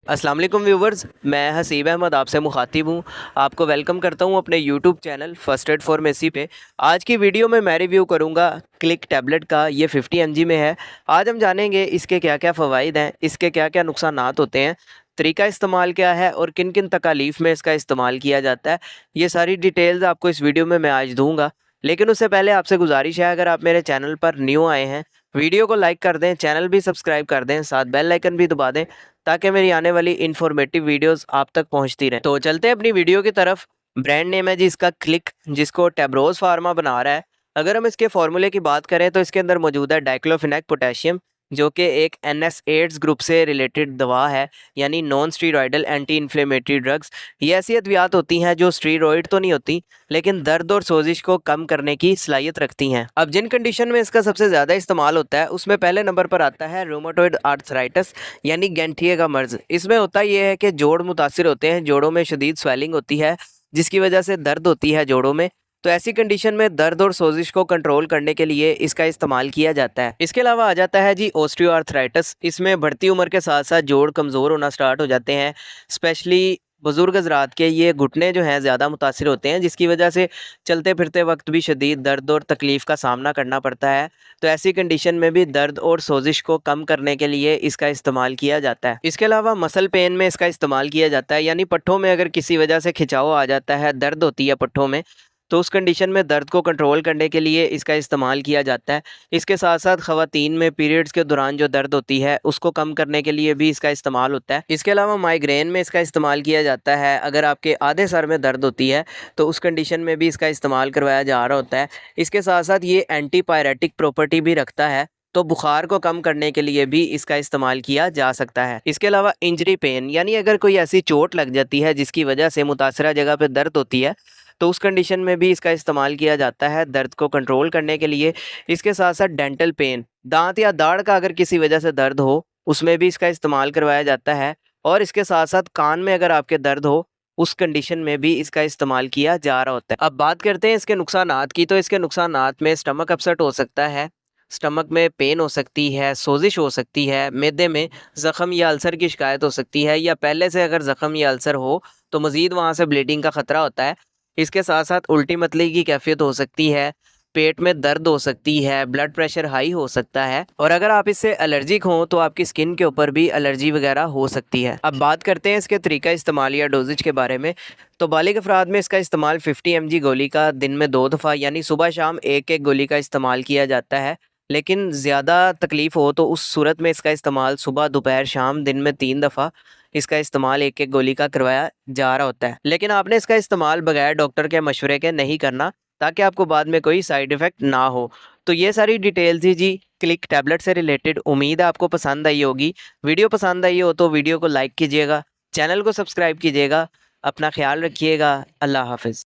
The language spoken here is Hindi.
अस्सलाम वालेकुम व्यूवर्स, मैं हसीब अहमद आपसे मुखातिब हूँ। आपको वेलकम करता हूँ अपने YouTube channel first aid pharmacy पे। आज की वीडियो में मैं रिव्यू करूँगा क्लिक टैबलेट का। ये 50 mg में है। आज हम जानेंगे इसके क्या क्या फ़वाइद हैं, इसके क्या क्या नुकसानात होते हैं, तरीका इस्तेमाल क्या है और किन किन तकालीफ में इसका इस्तेमाल किया जाता है। ये सारी डिटेल्स आपको इस वीडियो में मैं आज दूँगा। लेकिन उससे पहले आपसे गुजारिश है, अगर आप मेरे चैनल पर न्यू आए हैं, वीडियो को लाइक कर दें, चैनल भी सब्सक्राइब कर दें, साथ बेल आइकन भी दबा दें ताकि मेरी आने वाली इन्फॉर्मेटिव वीडियोस आप तक पहुंचती रहें। तो चलते हैं अपनी वीडियो की तरफ। ब्रांड नेम है जी इसका क्लिक, जिसको टेब्रोज फार्मा बना रहा है। अगर हम इसके फार्मूले की बात करें तो इसके अंदर मौजूद है डाइक्लोफिनेक पोटेशियम, जो कि एक NSAIDs ग्रुप से रिलेटेड दवा है, यानी non steroidal anti inflammatory drugs. ये ऐसी अद्वियात होती हैं जो स्टीरॉयड तो नहीं होती, लेकिन दर्द और सोजिश को कम करने की सलाहियत रखती हैं। अब जिन कंडीशन में इसका सबसे ज़्यादा इस्तेमाल होता है उसमें पहले नंबर पर आता है रोमाटॉइड आर्थराइटिस, यानी गैंठिए का मर्ज। इसमें होता यह है कि जोड़ मुतासिर होते हैं, जोड़ों में शदीद स्वेलिंग होती है जिसकी वजह से दर्द होती है जोड़ों में। तो ऐसी कंडीशन में दर्द और सोजिश को कंट्रोल करने के लिए इसका इस्तेमाल किया जाता है। इसके अलावा आ जाता है जी ऑस्टियोआर्थराइटिस। इसमें बढ़ती उम्र के साथ साथ जोड़ कमज़ोर होना स्टार्ट हो जाते हैं। स्पेशली बुज़ुर्ग हज़रात के ये घुटने जो हैं ज़्यादा मुतासिर होते हैं, जिसकी वजह से चलते फिरते वक्त भी शदीद दर्द और तकलीफ़ का सामना करना पड़ता है। तो ऐसी कंडीशन में भी दर्द और सोजिश को कम करने के लिए इसका इस्तेमाल किया जाता है। इसके अलावा मसल पेन में इसका इस्तेमाल किया जाता है, यानी पट्ठों में अगर किसी वजह से खिंचाव आ जाता है, दर्द होती है पट्ठों में, तो उस कंडीशन में दर्द को कंट्रोल करने के लिए इसका इस्तेमाल किया जाता है। इसके साथ साथ ख़वातीन में पीरियड्स के दौरान जो दर्द होती है उसको कम करने के लिए भी इसका इस्तेमाल होता है। इसके अलावा माइग्रेन में इसका इस्तेमाल किया जाता है। अगर आपके आधे सर में दर्द होती है तो उस कंडीशन में भी इसका इस्तेमाल करवाया जा रहा होता है। इसके साथ साथ ये एंटीपायरेटिक प्रॉपर्टी भी रखता है, तो बुखार को कम करने के लिए भी इसका इस्तेमाल किया जा सकता है। इसके अलावा इंजरी पेन, यानी अगर कोई ऐसी चोट लग जाती है जिसकी वजह से मुतासरा जगह पे दर्द होती है, तो उस कंडीशन में भी इसका इस्तेमाल किया जाता है दर्द को कंट्रोल करने के लिए। इसके साथ साथ डेंटल पेन, दांत या दाढ़ का अगर किसी वजह से दर्द हो, उसमें भी इसका इस्तेमाल करवाया जाता है। और इसके साथ साथ कान में अगर आपके दर्द हो, उस कंडीशन में भी इसका इस्तेमाल किया जा रहा होता है। अब बात करते हैं इसके नुकसानात की। तो इसके नुकसानात में स्टमक अपसेट हो सकता है, स्टमक में पेन हो सकती है, सोजिश हो सकती है, मैदे में ज़ख़म या अल्सर की शिकायत हो सकती है, या पहले से अगर ज़ख़म या अल्सर हो तो मज़ीद वहाँ से ब्लीडिंग का ख़तरा होता है। इसके साथ साथ उल्टी मतली की कैफियत हो सकती है, पेट में दर्द हो सकती है, ब्लड प्रेशर हाई हो सकता है, और अगर आप इससे एलर्जिक हों तो आपकी स्किन के ऊपर भी एलर्जी वगैरह हो सकती है। अब बात करते हैं इसके तरीका इस्तेमाल या डोजेज के बारे में। तो बालिग अफराद में इसका इस्तेमाल 50 mg गोली का दिन में 2 दफ़ा, यानी सुबह शाम एक एक गोली का इस्तेमाल किया जाता है। लेकिन ज़्यादा तकलीफ़ हो तो उस सूरत में इसका इस्तेमाल सुबह दोपहर शाम दिन में 3 दफ़ा इसका इस्तेमाल एक एक गोली का करवाया जा रहा होता है। लेकिन आपने इसका इस्तेमाल बगैर डॉक्टर के मशवरे के नहीं करना, ताकि आपको बाद में कोई साइड इफ़ेक्ट ना हो। तो ये सारी डिटेल्स ही जी क्लिक टैबलेट से रिलेटेड। उम्मीद है आपको पसंद आई होगी। वीडियो पसंद आई हो तो वीडियो को लाइक कीजिएगा, चैनल को सब्सक्राइब कीजिएगा। अपना ख्याल रखिएगा। अल्लाह हाफ़िज़।